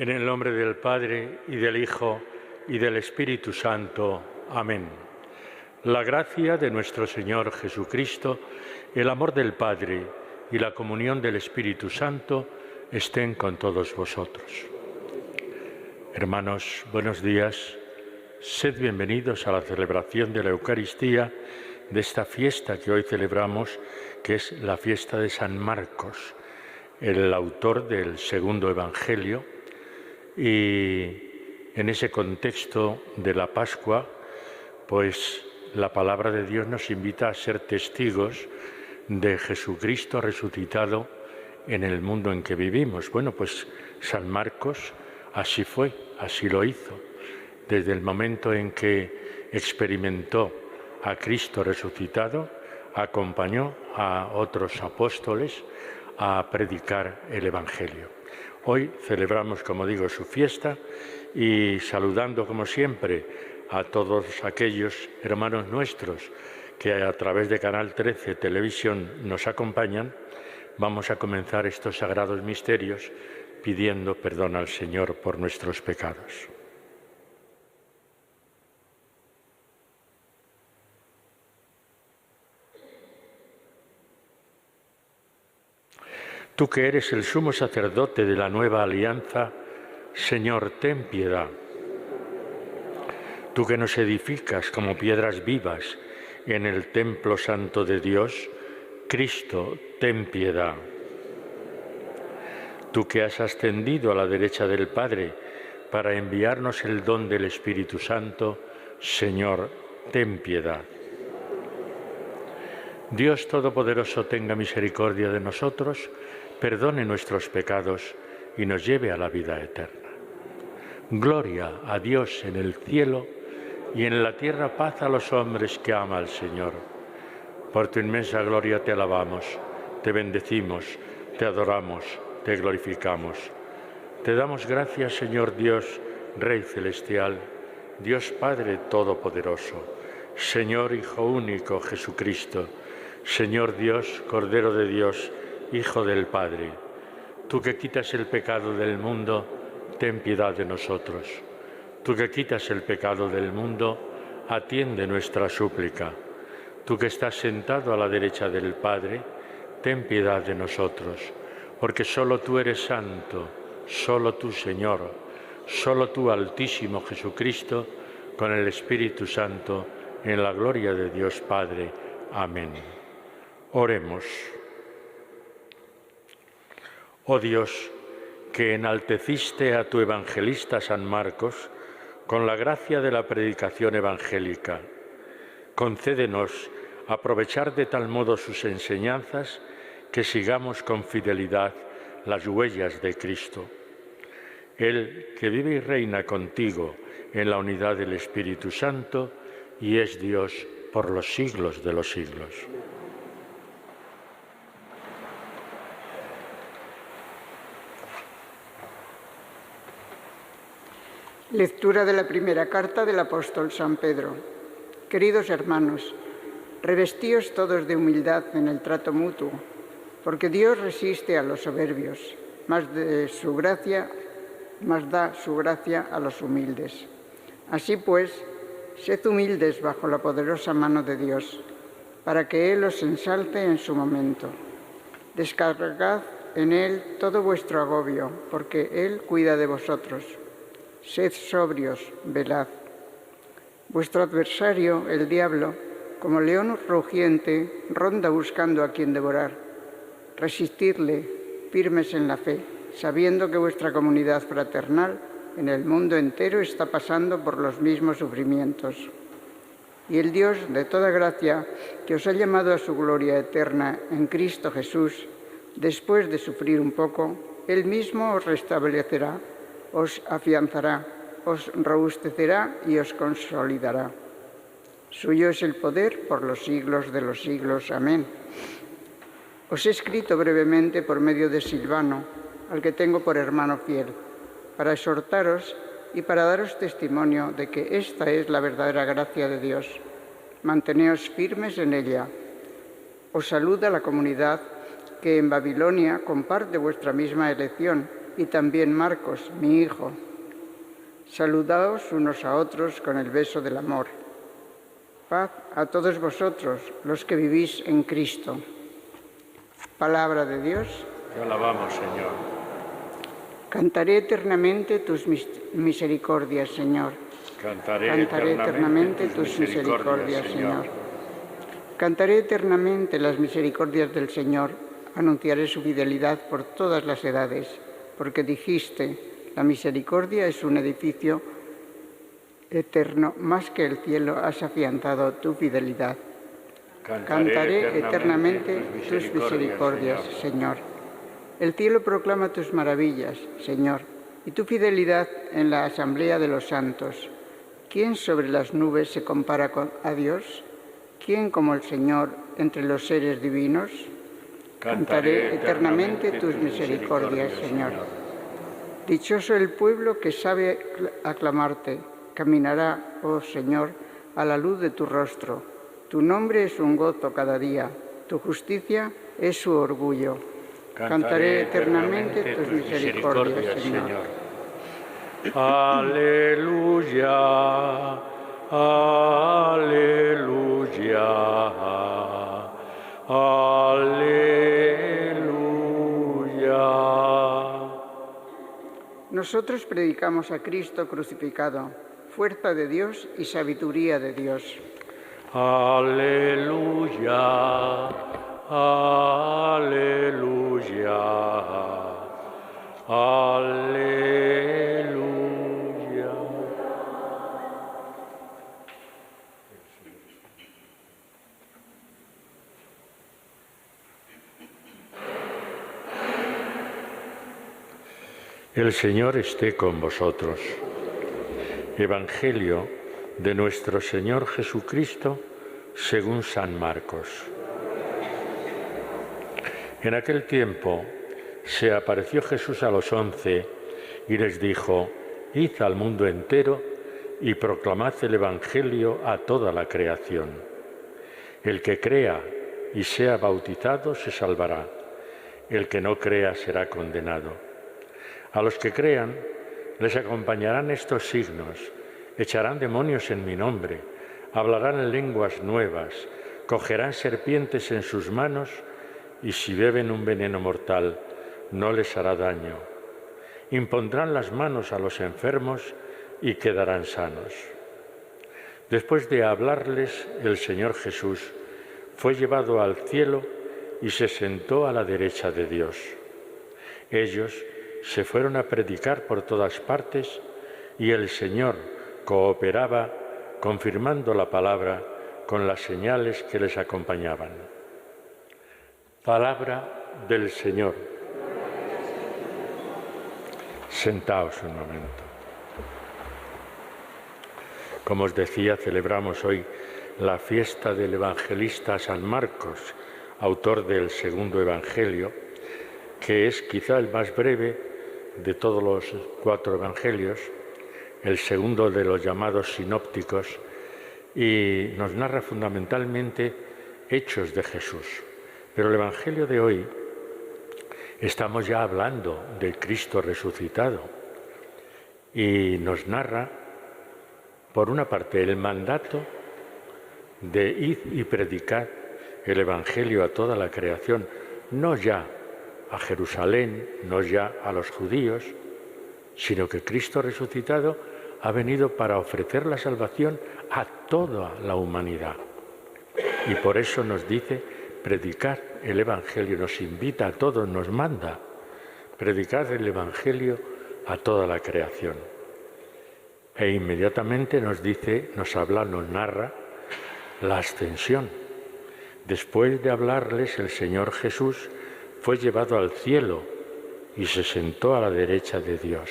En el nombre del Padre, y del Hijo, y del Espíritu Santo. Amén. La gracia de nuestro Señor Jesucristo, el amor del Padre y la comunión del Espíritu Santo estén con todos vosotros. Hermanos, buenos días. Sed bienvenidos a la celebración de la Eucaristía de esta fiesta que hoy celebramos, que es la fiesta de San Marcos, el autor del segundo Evangelio. Y en ese contexto de la Pascua, pues la palabra de Dios nos invita a ser testigos de Jesucristo resucitado en el mundo en que vivimos. Bueno, pues San Marcos así fue, así lo hizo. Desde el momento en que experimentó a Cristo resucitado, acompañó a otros apóstoles a predicar el Evangelio. Hoy celebramos, como digo, su fiesta y saludando, como siempre, a todos aquellos hermanos nuestros que a través de Canal 13 Televisión nos acompañan, vamos a comenzar estos sagrados misterios pidiendo perdón al Señor por nuestros pecados. Tú que eres el sumo sacerdote de la nueva alianza, Señor, ten piedad. Tú que nos edificas como piedras vivas en el templo santo de Dios, Cristo, ten piedad. Tú que has ascendido a la derecha del Padre para enviarnos el don del Espíritu Santo, Señor, ten piedad. Dios Todopoderoso tenga misericordia de nosotros, perdone nuestros pecados y nos lleve a la vida eterna. Gloria a Dios en el cielo y en la tierra paz a los hombres que ama al Señor. Por tu inmensa gloria te alabamos, te bendecimos, te adoramos, te glorificamos. Te damos gracias, Señor Dios, Rey celestial, Dios Padre Todopoderoso, Señor Hijo único Jesucristo, Señor Dios, Cordero de Dios, Hijo del Padre. Tú que quitas el pecado del mundo, ten piedad de nosotros. Tú que quitas el pecado del mundo, atiende nuestra súplica. Tú que estás sentado a la derecha del Padre, ten piedad de nosotros, porque solo tú eres santo, solo tú, Señor, solo tú, Altísimo Jesucristo, con el Espíritu Santo, en la gloria de Dios Padre. Amén. Oremos. Oh Dios, que enalteciste a tu evangelista San Marcos con la gracia de la predicación evangélica, concédenos aprovechar de tal modo sus enseñanzas que sigamos con fidelidad las huellas de Cristo. Él que vive y reina contigo en la unidad del Espíritu Santo y es Dios por los siglos de los siglos. Lectura de la primera carta del apóstol San Pedro. Queridos hermanos, revestíos todos de humildad en el trato mutuo, porque Dios resiste a los soberbios, mas da su gracia a los humildes. Así pues, sed humildes bajo la poderosa mano de Dios, para que Él os ensalte en su momento. Descargad en Él todo vuestro agobio, porque Él cuida de vosotros. Sed sobrios, velad. Vuestro adversario, el diablo, como león rugiente, ronda buscando a quien devorar. Resistidle, firmes en la fe, sabiendo que vuestra comunidad fraternal en el mundo entero está pasando por los mismos sufrimientos. Y el Dios de toda gracia, que os ha llamado a su gloria eterna en Cristo Jesús, después de sufrir un poco, Él mismo os restablecerá, os afianzará, os robustecerá y os consolidará. Suyo es el poder por los siglos de los siglos. Amén. Os he escrito brevemente por medio de Silvano, al que tengo por hermano fiel, para exhortaros y para daros testimonio de que esta es la verdadera gracia de Dios. Manteneos firmes en ella. Os saluda la comunidad que en Babilonia comparte vuestra misma elección y también Marcos, mi hijo. Saludaos unos a otros con el beso del amor. Paz a todos vosotros, los que vivís en Cristo. Palabra de Dios. Te alabamos, Señor. Cantaré eternamente tus misericordias, Señor. Cantaré eternamente tus misericordias, Señor. Cantaré eternamente las misericordias del Señor. Anunciaré su fidelidad por todas las edades, porque dijiste, la misericordia es un edificio eterno, más que el cielo has afianzado tu fidelidad. Cantaré eternamente tus misericordias, Señor. El cielo proclama tus maravillas, Señor, y tu fidelidad en la asamblea de los santos. ¿Quién sobre las nubes se compara a Dios? ¿Quién como el Señor entre los seres divinos? Cantaré eternamente tus misericordias, Señor. Dichoso el pueblo que sabe aclamarte. Caminará, oh Señor, a la luz de tu rostro. Tu nombre es un gozo cada día. Tu justicia es su orgullo. Cantaré eternamente tus misericordias, Señor. Aleluya, aleluya, aleluya. Nosotros predicamos a Cristo crucificado, fuerza de Dios y sabiduría de Dios. Aleluya, aleluya, aleluya. El Señor esté con vosotros. Evangelio de nuestro Señor Jesucristo según San Marcos. En aquel tiempo se apareció Jesús a los 11 y les dijo: id al mundo entero y proclamad el Evangelio a toda la creación. El que crea y sea bautizado se salvará. El que no crea será condenado. A los que crean les acompañarán estos signos: echarán demonios en mi nombre, hablarán en lenguas nuevas, cogerán serpientes en sus manos y si beben un veneno mortal no les hará daño. Impondrán las manos a los enfermos y quedarán sanos. Después de hablarles, el Señor Jesús fue llevado al cielo y se sentó a la derecha de Dios. Ellos se fueron a predicar por todas partes y el Señor cooperaba confirmando la palabra con las señales que les acompañaban. Palabra del Señor. Sentaos un momento. Como os decía, celebramos hoy la fiesta del evangelista San Marcos, autor del segundo evangelio, que es quizá el más breve de todos los 4 evangelios, el segundo de los llamados sinópticos, y nos narra fundamentalmente hechos de Jesús. Pero el evangelio de hoy estamos ya hablando del Cristo resucitado y nos narra, por una parte, el mandato de id y predicad el evangelio a toda la creación, no ya a Jerusalén, no ya a los judíos, sino que Cristo resucitado ha venido para ofrecer la salvación a toda la humanidad. Y por eso nos dice, predicar el Evangelio, nos invita a todos, nos manda, predicar el Evangelio a toda la creación. E inmediatamente nos dice, nos habla, nos narra la ascensión. Después de hablarles, el Señor Jesús fue llevado al cielo y se sentó a la derecha de Dios.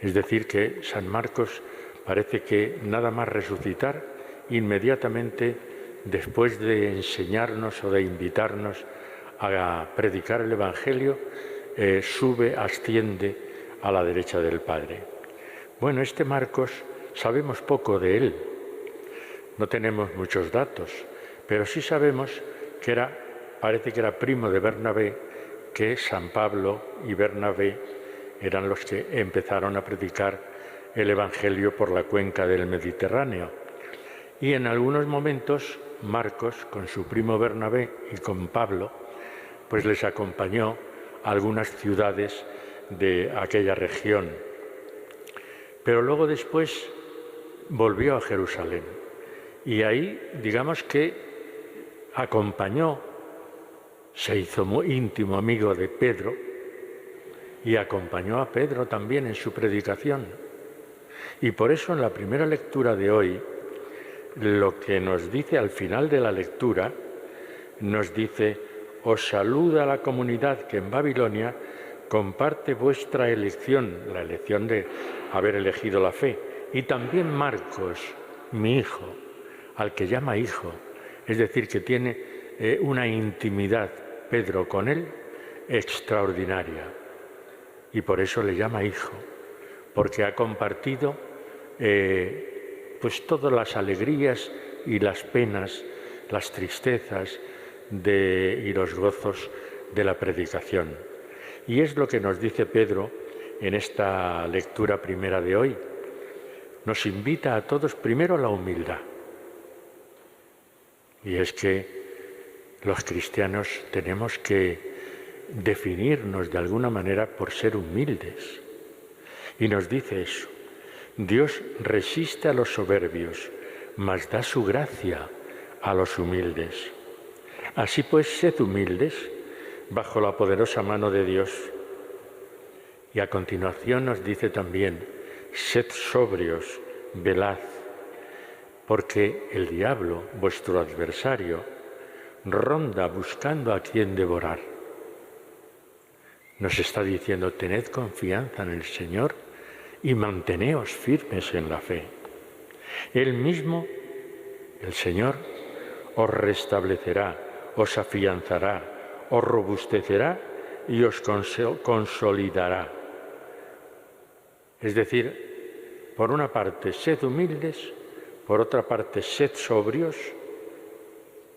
Es decir, que San Marcos parece que nada más resucitar, inmediatamente después de enseñarnos o de invitarnos a predicar el Evangelio, sube, asciende a la derecha del Padre. Bueno, este Marcos sabemos poco de él, no tenemos muchos datos, pero sí sabemos que parece que era primo de Bernabé, que San Pablo y Bernabé eran los que empezaron a predicar el Evangelio por la cuenca del Mediterráneo. Y en algunos momentos Marcos, con su primo Bernabé y con Pablo, pues les acompañó a algunas ciudades de aquella región. Pero luego después volvió a Jerusalén y ahí, digamos que acompañó, se hizo muy íntimo amigo de Pedro y acompañó a Pedro también en su predicación. Y por eso en la primera lectura de hoy, lo que nos dice al final de la lectura, nos dice: os saluda la comunidad que en Babilonia comparte vuestra elección, la elección de haber elegido la fe, y también Marcos, mi hijo, al que llama hijo, es decir, que tiene una intimidad Pedro con él extraordinaria, y por eso le llama hijo, porque ha compartido pues todas las alegrías y las penas, las tristezas y los gozos de la predicación. Y es lo que nos dice Pedro en esta lectura primera de hoy. Nos invita a todos primero a la humildad. Y es que los cristianos tenemos que definirnos de alguna manera por ser humildes. Y nos dice eso: Dios resiste a los soberbios, mas da su gracia a los humildes. Así pues, sed humildes bajo la poderosa mano de Dios. Y a continuación nos dice también: sed sobrios, velad, porque el diablo, vuestro adversario, ronda buscando a quien devorar. Nos está diciendo: tened confianza en el Señor y manteneos firmes en la fe. Él mismo, el Señor, os restablecerá, os afianzará, os robustecerá y os consolidará. Es decir, por una parte, sed humildes, por otra parte, sed sobrios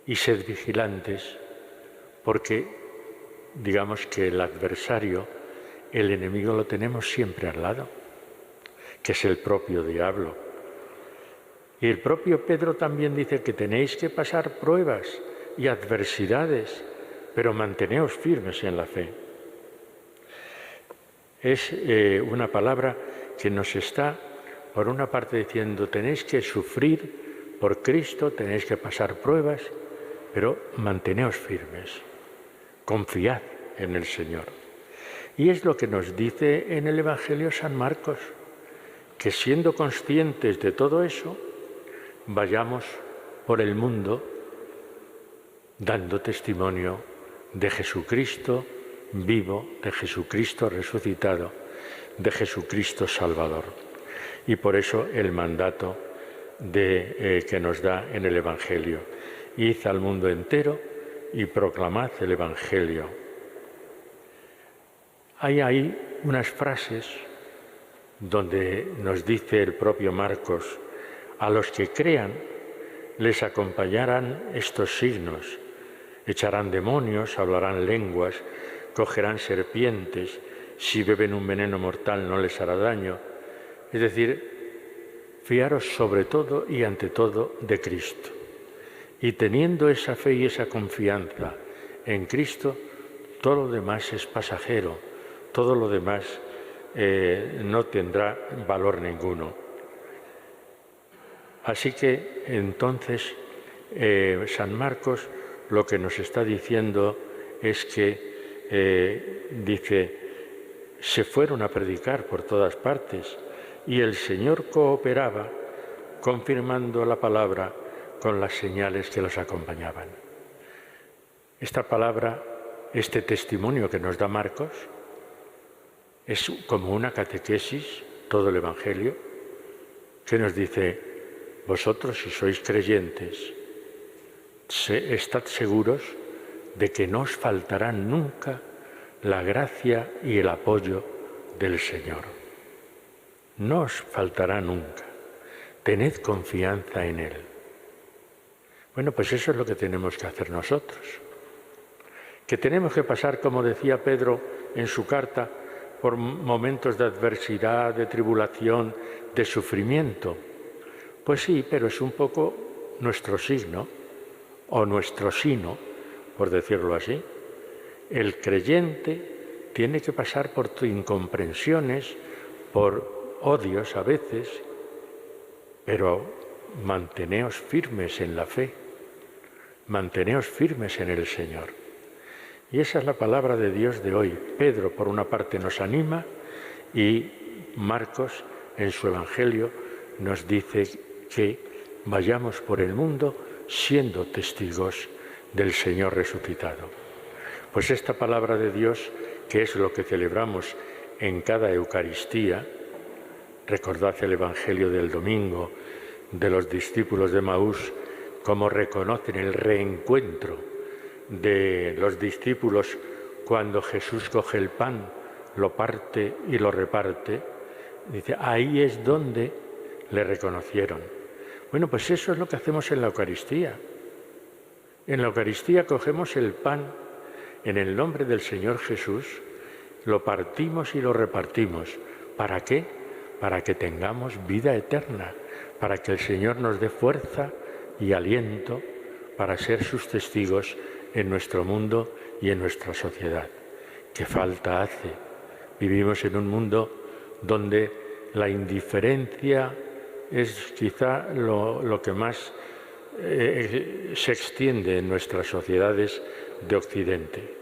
y sed vigilantes, porque digamos que el adversario, el enemigo, lo tenemos siempre al lado, que es el propio diablo. Y el propio Pedro también dice que tenéis que pasar pruebas y adversidades, pero manteneos firmes en la fe. Es una palabra que nos está, por una parte, diciendo: tenéis que sufrir por Cristo, tenéis que pasar pruebas, pero manteneos firmes, confiad en el Señor. Y es lo que nos dice en el Evangelio San Marcos, que siendo conscientes de todo eso, vayamos por el mundo dando testimonio de Jesucristo vivo, de Jesucristo resucitado, de Jesucristo Salvador. Y por eso el mandato que nos da en el Evangelio: id al mundo entero y proclamad el Evangelio. Hay ahí unas frases donde nos dice el propio Marcos: a los que crean les acompañarán estos signos: echarán demonios, hablarán lenguas, cogerán serpientes, si beben un veneno mortal no les hará daño. Es decir, fiaros sobre todo y ante todo de Cristo. Y teniendo esa fe y esa confianza en Cristo, todo lo demás es pasajero, todo lo demás no tendrá valor ninguno. Así que entonces San Marcos lo que nos está diciendo es que, dice, se fueron a predicar por todas partes y el Señor cooperaba confirmando la palabra con las señales que los acompañaban. Esta palabra, este testimonio que nos da Marcos, es como una catequesis, todo el Evangelio, que nos dice: vosotros, si sois creyentes, estad seguros de que no os faltará nunca la gracia y el apoyo del Señor. No os faltará nunca. Tened confianza en Él. Bueno, pues eso es lo que tenemos que hacer nosotros. que tenemos que pasar, como decía Pedro en su carta, por momentos de adversidad, de tribulación, de sufrimiento. Pues sí, pero es un poco nuestro signo, o nuestro sino, por decirlo así. El creyente tiene que pasar por incomprensiones, por odios a veces, pero manteneos firmes en la fe, manteneos firmes en el Señor. Y esa es la palabra de Dios de hoy. Pedro, por una parte, nos anima y Marcos, en su Evangelio, nos dice que vayamos por el mundo siendo testigos del Señor resucitado. Pues esta palabra de Dios, que es lo que celebramos en cada Eucaristía, recordad el Evangelio del domingo de los discípulos de Maús, cómo reconocen el reencuentro de los discípulos cuando Jesús coge el pan, lo parte y lo reparte. Dice, ahí es donde le reconocieron. Bueno, pues eso es lo que hacemos en la Eucaristía. En la Eucaristía cogemos el pan en el nombre del Señor Jesús, lo partimos y lo repartimos. ¿Para qué? Para que tengamos vida eterna, para que el Señor nos dé fuerza y aliento para ser sus testigos en nuestro mundo y en nuestra sociedad. ¿Qué falta hace? Vivimos en un mundo donde la indiferencia es quizá lo que más se extiende en nuestras sociedades de Occidente.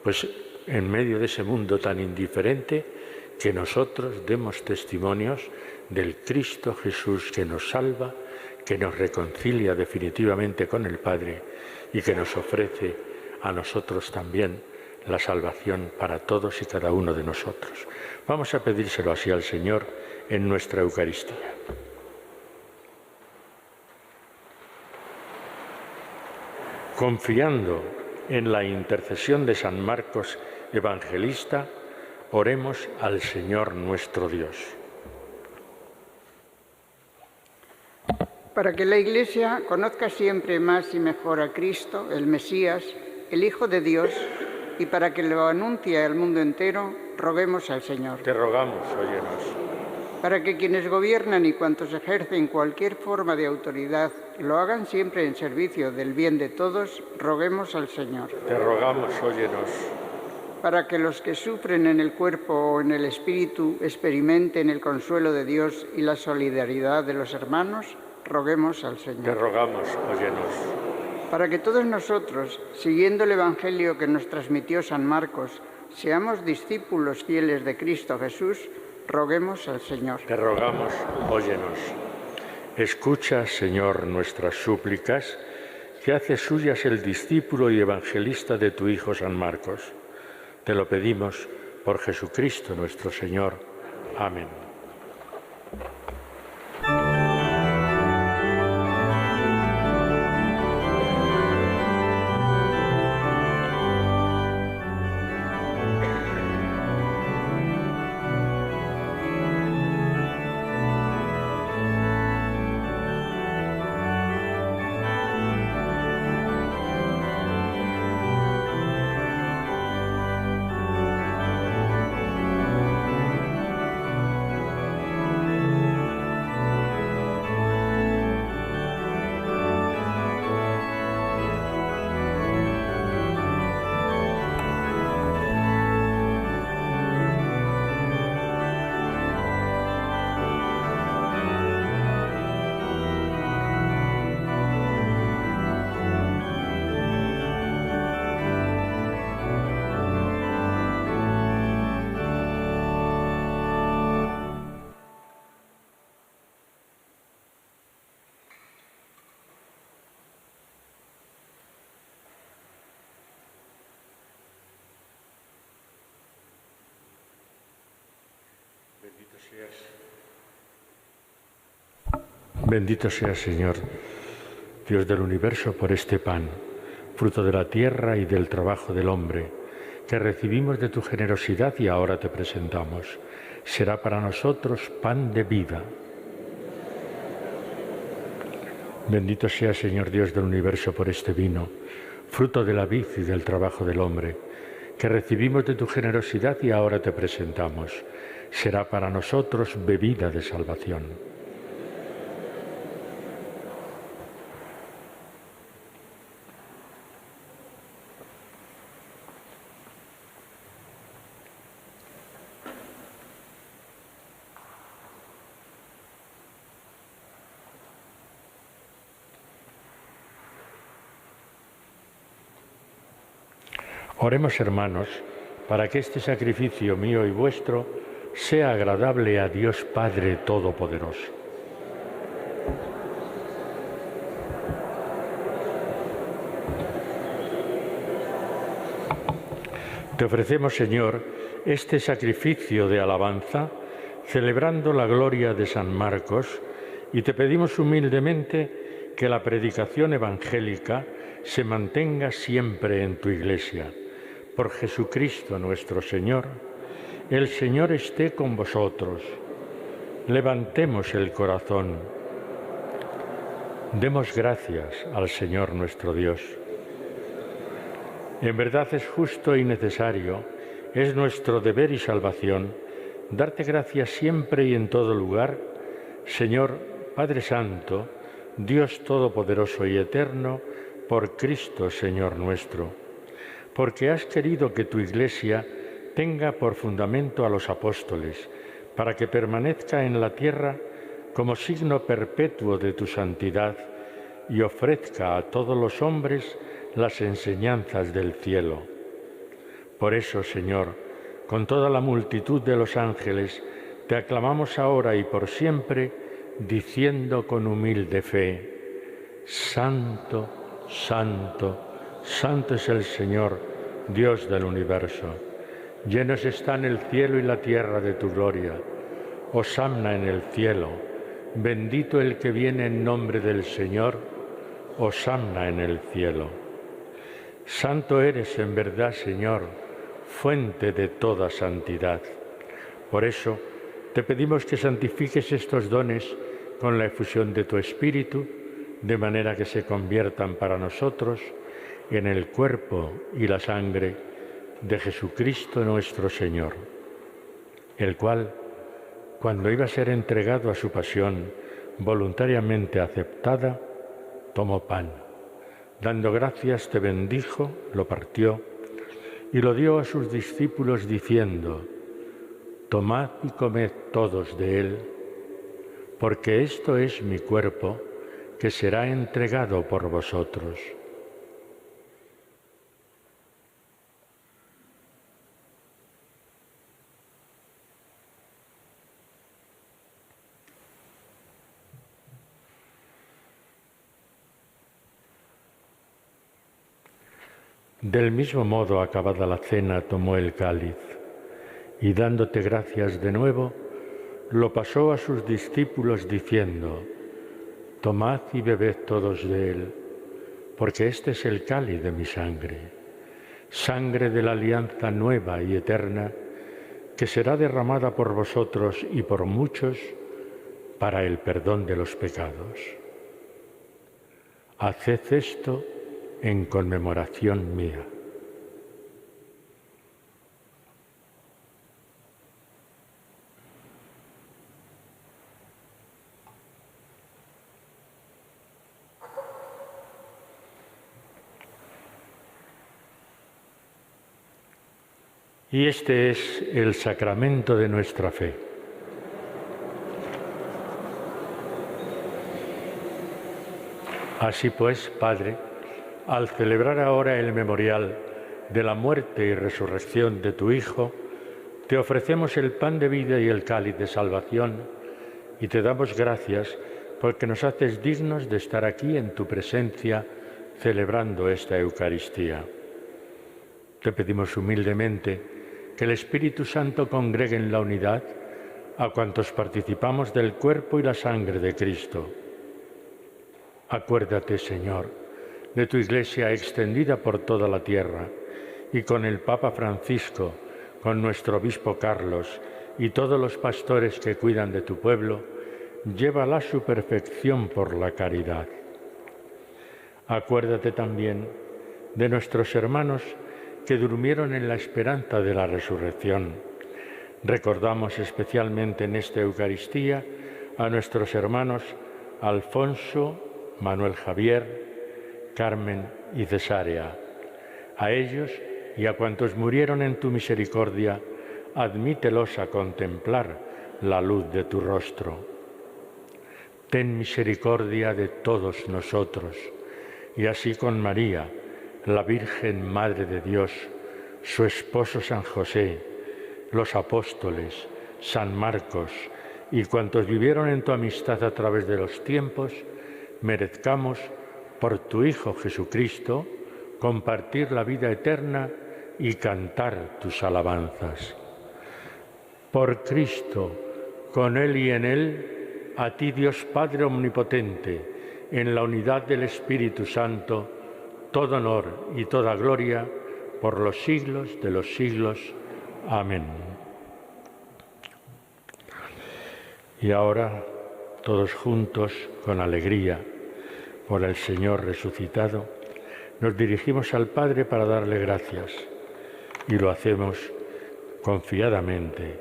Pues en medio de ese mundo tan indiferente, que nosotros demos testimonios del Cristo Jesús que nos salva, que nos reconcilia definitivamente con el Padre y que nos ofrece a nosotros también la salvación para todos y cada uno de nosotros. Vamos a pedírselo así al Señor en nuestra Eucaristía. Confiando en la intercesión de San Marcos Evangelista, oremos al Señor nuestro Dios. Para que la Iglesia conozca siempre más y mejor a Cristo, el Mesías, el Hijo de Dios, y para que lo anuncie al mundo entero, roguemos al Señor. Te rogamos, óyenos. Para que quienes gobiernan y cuantos ejercen cualquier forma de autoridad lo hagan siempre en servicio del bien de todos, roguemos al Señor. Te rogamos, óyenos. Para que los que sufren en el cuerpo o en el espíritu experimenten el consuelo de Dios y la solidaridad de los hermanos, roguemos al Señor. Te rogamos, óyenos. Para que todos nosotros, siguiendo el Evangelio que nos transmitió San Marcos, seamos discípulos fieles de Cristo Jesús, roguemos al Señor. Te rogamos, óyenos. Escucha, Señor, nuestras súplicas, que hace suyas el discípulo y evangelista de tu Hijo San Marcos. Te lo pedimos por Jesucristo nuestro Señor. Amén. Bendito seas, Señor, Dios del universo, por este pan, fruto de la tierra y del trabajo del hombre, que recibimos de tu generosidad y ahora te presentamos. Será para nosotros pan de vida. Bendito seas, Señor Dios del universo, por este vino, fruto de la vid y del trabajo del hombre, que recibimos de tu generosidad y ahora te presentamos, será para nosotros bebida de salvación. Oremos, hermanos, para que este sacrificio mío y vuestro sea agradable a Dios Padre Todopoderoso. Te ofrecemos, Señor, este sacrificio de alabanza, celebrando la gloria de San Marcos, y te pedimos humildemente que la predicación evangélica se mantenga siempre en tu Iglesia. Por Jesucristo nuestro Señor, el Señor esté con vosotros. Levantemos el corazón. Demos gracias al Señor nuestro Dios. En verdad es justo y necesario, es nuestro deber y salvación, darte gracias siempre y en todo lugar, Señor Padre Santo, Dios Todopoderoso y Eterno, por Cristo Señor nuestro, porque has querido que tu Iglesia tenga por fundamento a los apóstoles, para que permanezca en la tierra como signo perpetuo de tu santidad y ofrezca a todos los hombres las enseñanzas del cielo. Por eso, Señor, con toda la multitud de los ángeles, te aclamamos ahora y por siempre, diciendo con humilde fe: Santo, Santo, Santo es el Señor, Dios del universo. Llenos están el cielo y la tierra de tu gloria. Hosanna en el cielo. Bendito el que viene en nombre del Señor. Hosanna en el cielo. Santo eres en verdad, Señor, fuente de toda santidad. Por eso te pedimos que santifiques estos dones con la efusión de tu Espíritu, de manera que se conviertan para nosotros en el cuerpo y la sangre de Jesucristo nuestro Señor, el cual, cuando iba a ser entregado a su pasión voluntariamente aceptada, tomó pan. Dando gracias, te bendijo, lo partió y lo dio a sus discípulos diciendo: Tomad y comed todos de él, porque esto es mi cuerpo, que será entregado por vosotros. Del mismo modo, acabada la cena, tomó el cáliz y, dándote gracias de nuevo, lo pasó a sus discípulos diciendo: Tomad y bebed todos de él, porque este es el cáliz de mi sangre, sangre de la alianza nueva y eterna, que será derramada por vosotros y por muchos para el perdón de los pecados. Haced esto en conmemoración mía. Y este es el sacramento de nuestra fe. Así pues, Padre, al celebrar ahora el memorial de la muerte y resurrección de tu Hijo, te ofrecemos el pan de vida y el cáliz de salvación y te damos gracias porque nos haces dignos de estar aquí en tu presencia celebrando esta Eucaristía. Te pedimos humildemente que el Espíritu Santo congregue en la unidad a cuantos participamos del cuerpo y la sangre de Cristo. Acuérdate, Señor, de tu Iglesia extendida por toda la tierra, y con el Papa Francisco, con nuestro Obispo Carlos y todos los pastores que cuidan de tu pueblo, llévala a su perfección por la caridad. Acuérdate también de nuestros hermanos que durmieron en la esperanza de la resurrección. Recordamos especialmente en esta Eucaristía a nuestros hermanos Alfonso, Manuel Javier, Carmen y Cesárea. A ellos y a cuantos murieron en tu misericordia, admítelos a contemplar la luz de tu rostro. Ten misericordia de todos nosotros, y así con María, la Virgen Madre de Dios, su esposo San José, los apóstoles, San Marcos y cuantos vivieron en tu amistad a través de los tiempos, merezcamos, por tu Hijo Jesucristo, compartir la vida eterna y cantar tus alabanzas. Por Cristo, con Él y en Él, a ti Dios Padre Omnipotente, en la unidad del Espíritu Santo, todo honor y toda gloria por los siglos de los siglos. Amén. Y ahora, todos juntos, con alegría, por el Señor resucitado, nos dirigimos al Padre para darle gracias, y lo hacemos confiadamente,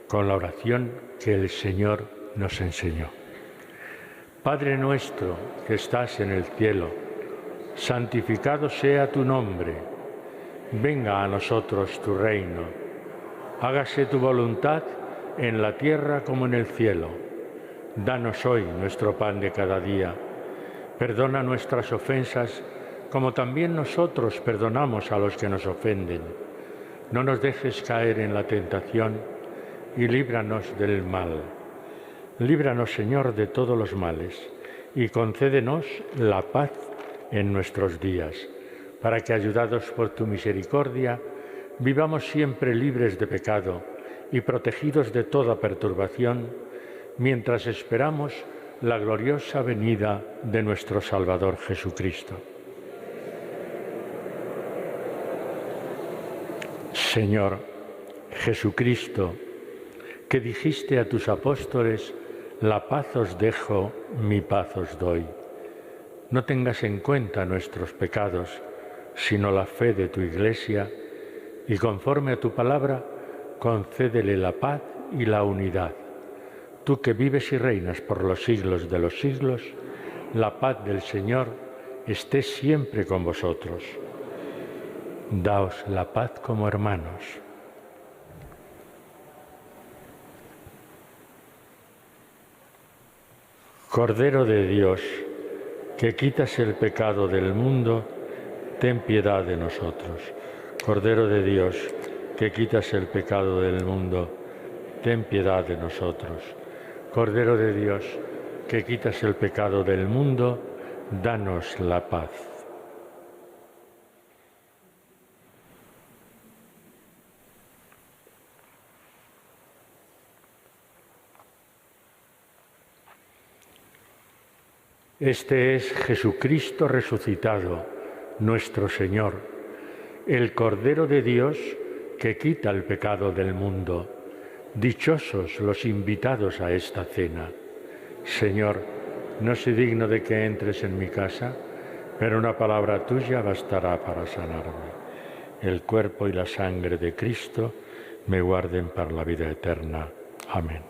con la oración que el Señor nos enseñó. Padre nuestro que estás en el cielo, santificado sea tu nombre. Venga a nosotros tu reino. Hágase tu voluntad en la tierra como en el cielo. Danos hoy nuestro pan de cada día. Perdona nuestras ofensas, como también nosotros perdonamos a los que nos ofenden. No nos dejes caer en la tentación y líbranos del mal. Líbranos, Señor, de todos los males y concédenos la paz en nuestros días, para que, ayudados por tu misericordia, vivamos siempre libres de pecado y protegidos de toda perturbación, mientras esperamos la gloriosa venida de nuestro Salvador Jesucristo. Señor Jesucristo, que dijiste a tus apóstoles: la paz os dejo, mi paz os doy. No tengas en cuenta nuestros pecados, sino la fe de tu Iglesia, y conforme a tu palabra, concédele la paz y la unidad. Tú que vives y reinas por los siglos de los siglos, la paz del Señor esté siempre con vosotros. Daos la paz como hermanos. Cordero de Dios, que quitas el pecado del mundo, ten piedad de nosotros. Cordero de Dios, que quitas el pecado del mundo, ten piedad de nosotros. Cordero de Dios, que quitas el pecado del mundo, danos la paz. Este es Jesucristo resucitado, nuestro Señor, el Cordero de Dios que quita el pecado del mundo. Dichosos los invitados a esta cena. Señor, no soy digno de que entres en mi casa, pero una palabra tuya bastará para sanarme. El cuerpo y la sangre de Cristo me guarden para la vida eterna. Amén.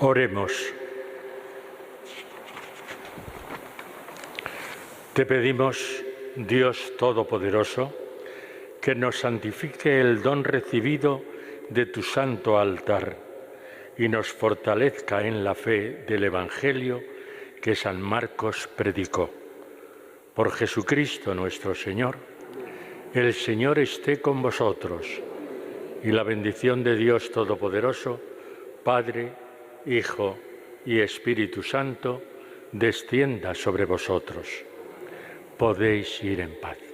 Oremos. Te pedimos, Dios Todopoderoso, que nos santifique el don recibido de tu santo altar y nos fortalezca en la fe del Evangelio que San Marcos predicó. Por Jesucristo nuestro Señor, el Señor esté con vosotros, y la bendición de Dios Todopoderoso, Padre, Hijo y Espíritu Santo, descienda sobre vosotros. Podéis ir en paz.